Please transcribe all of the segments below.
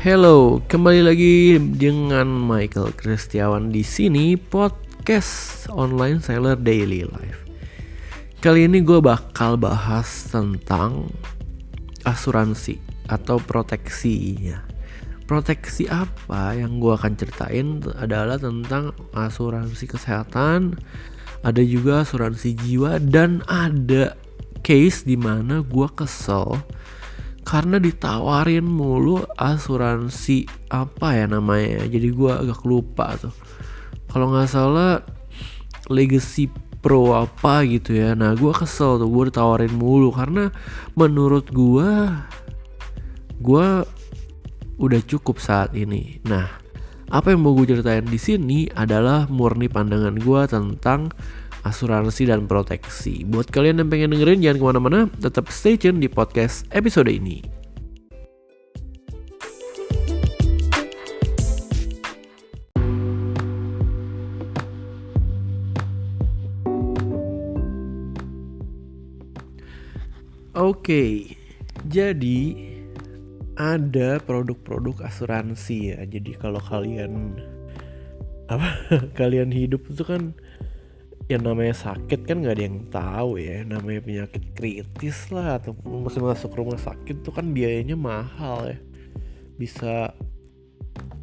Hello, kembali lagi dengan Michael Kristiawan di sini, podcast online seller daily life. Kali ini gue bakal bahas tentang asuransi atau proteksinya. Proteksi apa yang gue akan ceritain adalah tentang asuransi kesehatan, ada juga asuransi jiwa, dan ada case di mana gue kesel karena ditawarin mulu asuransi apa ya namanya. Jadi gue agak lupa tuh. Kalau nggak salah Legacy Pro apa gitu ya. Nah gue kesel tuh, gue ditawarin mulu karena menurut gue udah cukup saat ini. Nah apa yang mau gue ceritain di sini adalah murni pandangan gue tentang asuransi dan proteksi. Buat kalian yang pengen dengerin, jangan kemana-mana, tetap stay tune di podcast episode ini. Oke, jadi ada produk-produk asuransi ya. Jadi kalau kalian kalian hidup itu kan yang namanya sakit kan nggak ada yang tahu ya, namanya penyakit kritis lah atau masuk rumah sakit tuh kan biayanya mahal ya, bisa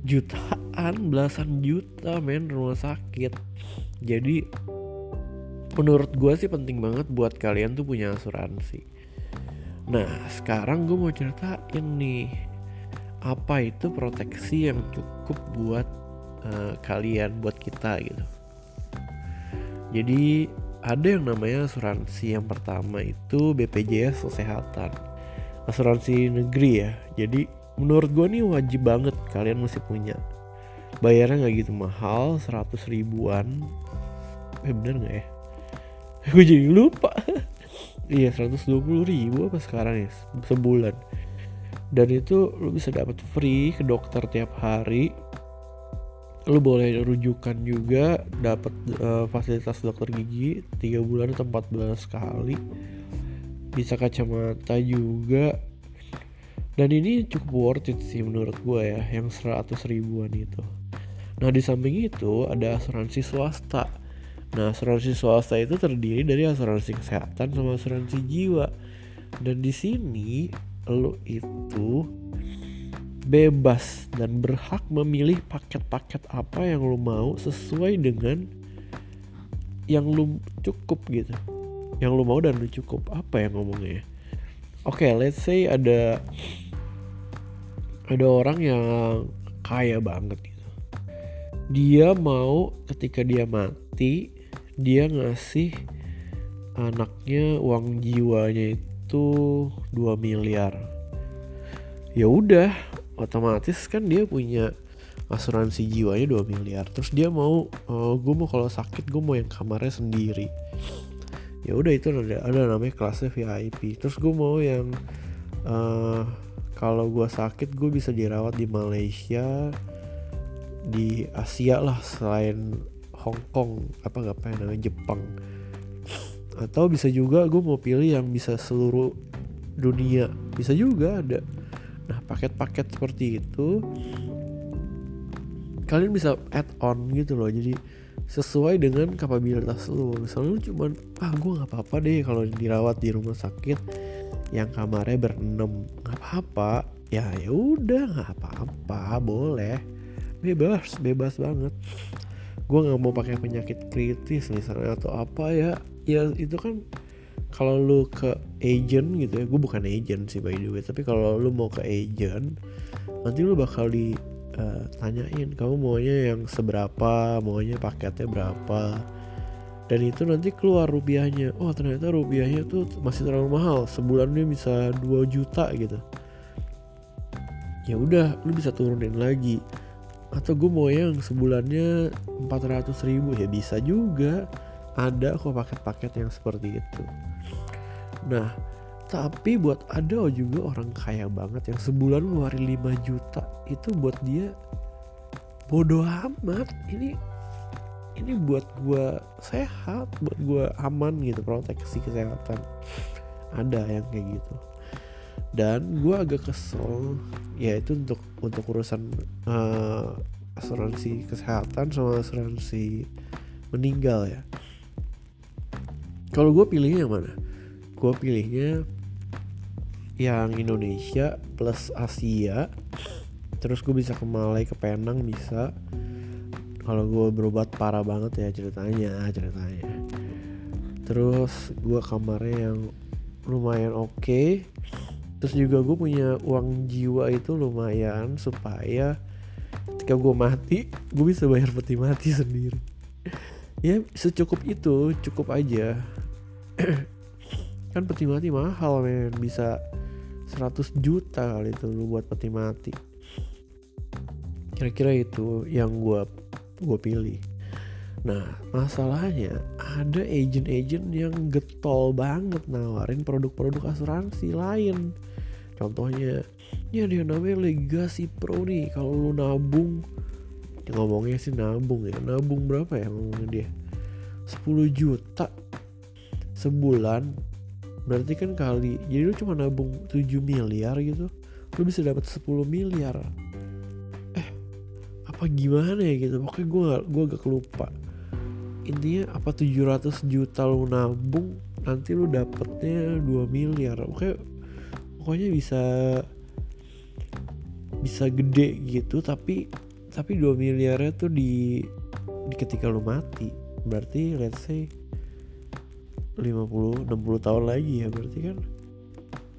jutaan, belasan juta men rumah sakit. Jadi menurut gue sih penting banget buat kalian tuh punya asuransi. Nah sekarang gue mau ceritain nih apa itu proteksi yang cukup buat kalian, buat kita gitu. Jadi ada yang namanya asuransi. Yang pertama itu BPJS Kesehatan, asuransi negeri ya. Jadi menurut gue nih wajib banget kalian mesti punya. Bayarnya gak gitu mahal, 100 ribuan. Bener gak ya? Gue jadi lupa. Iya 120 ribu apa sekarang ya sebulan. Dan itu lu bisa dapat free ke dokter tiap hari. Lu boleh rujukan juga, dapat fasilitas dokter gigi 3 bulan atau 4 bulan sekali. Bisa kacamata juga. Dan ini cukup worth it sih menurut gue ya, yang 100 ribuan itu. Nah di samping itu ada asuransi swasta. Nah asuransi swasta itu terdiri dari asuransi kesehatan sama asuransi jiwa. Dan di sini lu itu bebas dan berhak memilih paket-paket apa yang lu mau sesuai dengan yang lu cukup gitu, yang lu mau dan lu cukup. Apa yang ngomongnya ya? Oke, let's say ada orang yang kaya banget gitu. Dia mau ketika dia mati, dia ngasih anaknya uang jiwanya itu 2 miliar. Ya udah, otomatis kan dia punya asuransi jiwanya 2 miliar. Terus dia mau gue mau kalau sakit gue mau yang kamarnya sendiri. Ya udah itu ada namanya kelasnya VIP. Terus gue mau yang kalau gue sakit gue bisa dirawat di Malaysia, di Asia lah selain Hong Kong, apa yang namanya Jepang. Atau bisa juga gue mau pilih yang bisa seluruh dunia, bisa juga ada. Nah paket-paket seperti itu kalian bisa add on gitu loh. Jadi sesuai dengan kapabilitas lu. Misalnya lu cuman gue gak apa-apa deh kalau dirawat di rumah sakit yang kamarnya berenam, gak apa-apa. Ya udah gak apa-apa, boleh, bebas banget. Gue gak mau pakai penyakit kritis misalnya atau apa ya itu kan kalau lu ke agent gitu ya, gue bukan agent sih by the way, tapi kalau lu mau ke agent nanti lu bakal ditanyain kamu maunya yang seberapa, maunya paketnya berapa, dan itu nanti keluar rupiahnya. Oh ternyata rupiahnya tuh masih terlalu mahal, sebulannya bisa 2 juta gitu. Ya udah lu bisa turunin lagi. Atau gue mau yang sebulannya 400 ribu, ya bisa juga. Ada kok paket-paket yang seperti itu. Nah tapi buat ada juga orang kaya banget yang sebulan ngeluarin 5 juta. Itu buat dia bodoh amat. Ini buat gue sehat, buat gue aman gitu, proteksi kesehatan. Ada yang kayak gitu. Dan gue agak kesel ya itu untuk urusan asuransi kesehatan sama asuransi meninggal ya. Kalau gue pilihnya yang mana? Gue pilihnya yang Indonesia plus Asia. Terus gue bisa ke Malai, ke Penang bisa. Kalau gue berobat parah banget ya ceritanya. Terus gue kamarnya yang lumayan oke. Terus juga gue punya uang jiwa itu lumayan supaya ketika gue mati gue bisa bayar peti mati sendiri. Ya secukup itu, cukup aja. Kan peti mati mahal men, bisa 100 juta kali itu lu buat peti mati. Kira-kira itu yang gue pilih. Nah masalahnya ada agent-agent yang getol banget nawarin produk-produk asuransi lain. Contohnya ya dia namanya Legacy Pro nih. Kalau lu nabung, ngomongnya sih nabung ya, nabung berapa ya ngomongnya dia, 10 juta sebulan, berarti kan kali, jadi lu cuma nabung 7 miliar gitu, lu bisa dapat 10 miliar. Apa gimana ya gitu, pokoknya gue agak lupa. Intinya apa 700 juta lu nabung, nanti lu dapetnya 2 miliar. Pokoknya bisa gede gitu, tapi 2 miliarnya tuh di ketika lu mati. Berarti let's say 50-60 tahun lagi ya berarti kan,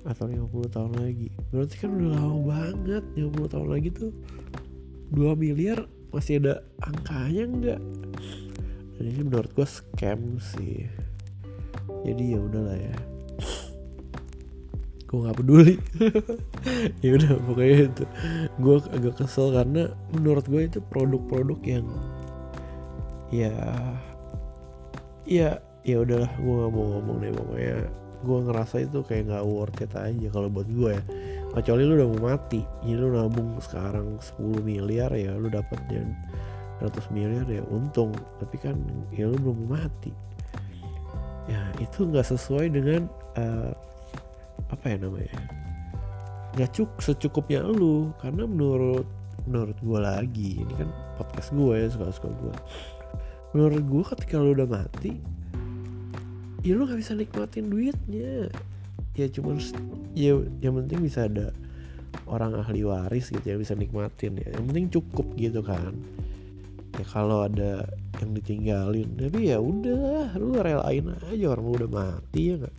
atau 50 tahun lagi, berarti kan udah lama banget. 50 tahun lagi tuh 2 miliar masih ada angkanya enggak? Dan ini menurut gue scam sih. Jadi ya udahlah ya, gue nggak peduli. Ya udah pokoknya itu gue agak kesel karena menurut gue itu produk-produk yang ya udahlah, gue nggak mau ngomong deh. Pokoknya gue ngerasa itu kayak nggak worth it aja kalau buat gue ya. Kecuali lu udah mau mati, jadi lu nabung sekarang 10 miliar ya lu dapatnya 100 miliar ya untung. Tapi kan ya lu belum mati, ya itu nggak sesuai dengan apa ya namanya, nggak secukupnya lu. Karena menurut gue lagi, ini kan podcast gue ya, suka gue. Menurut gue ketika lu udah mati, ya lu nggak bisa nikmatin duitnya. Ya cuman ya yang penting bisa ada orang ahli waris gitu yang bisa nikmatin ya. Yang penting cukup gitu kan. Ya kalau ada yang ditinggalin, tapi ya udah lu relain aja, orang lu udah mati ya nggak.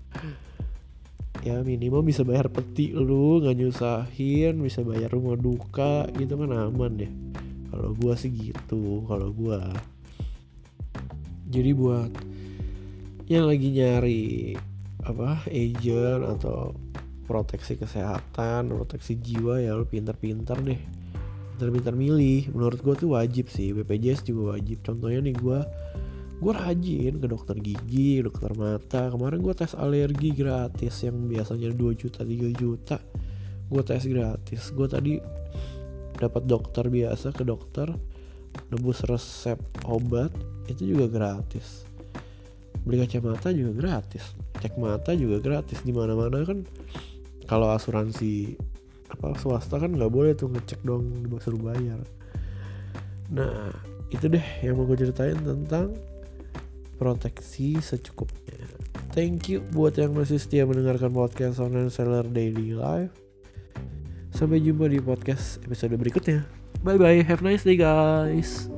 Ya minimal bisa bayar peti lu, nggak nyusahin, bisa bayar rumah duka gitu kan, aman deh. Kalau gua sih gitu, kalau gua. Jadi buat yang lagi nyari agent atau proteksi kesehatan, proteksi jiwa, ya lu pintar-pintar deh, pintar-pintar milih. Menurut gue tuh wajib sih, BPJS juga wajib. Contohnya nih gue rajin ke dokter gigi, dokter mata. Kemarin gue tes alergi gratis yang biasanya 2 juta 3 juta, gue tes gratis. Gue tadi dapat dokter biasa, ke dokter nebus resep obat itu juga gratis. Beli kacamata juga gratis, cek mata juga gratis. Di mana-mana kan kalau asuransi swasta kan nggak boleh tuh ngecek doang, disuruh bayar. Nah itu deh yang mau gue ceritain tentang proteksi secukupnya. Thank you buat yang masih setia mendengarkan podcast Online Seller Daily Life. Sampai jumpa di podcast episode berikutnya. Bye bye, have a nice day guys.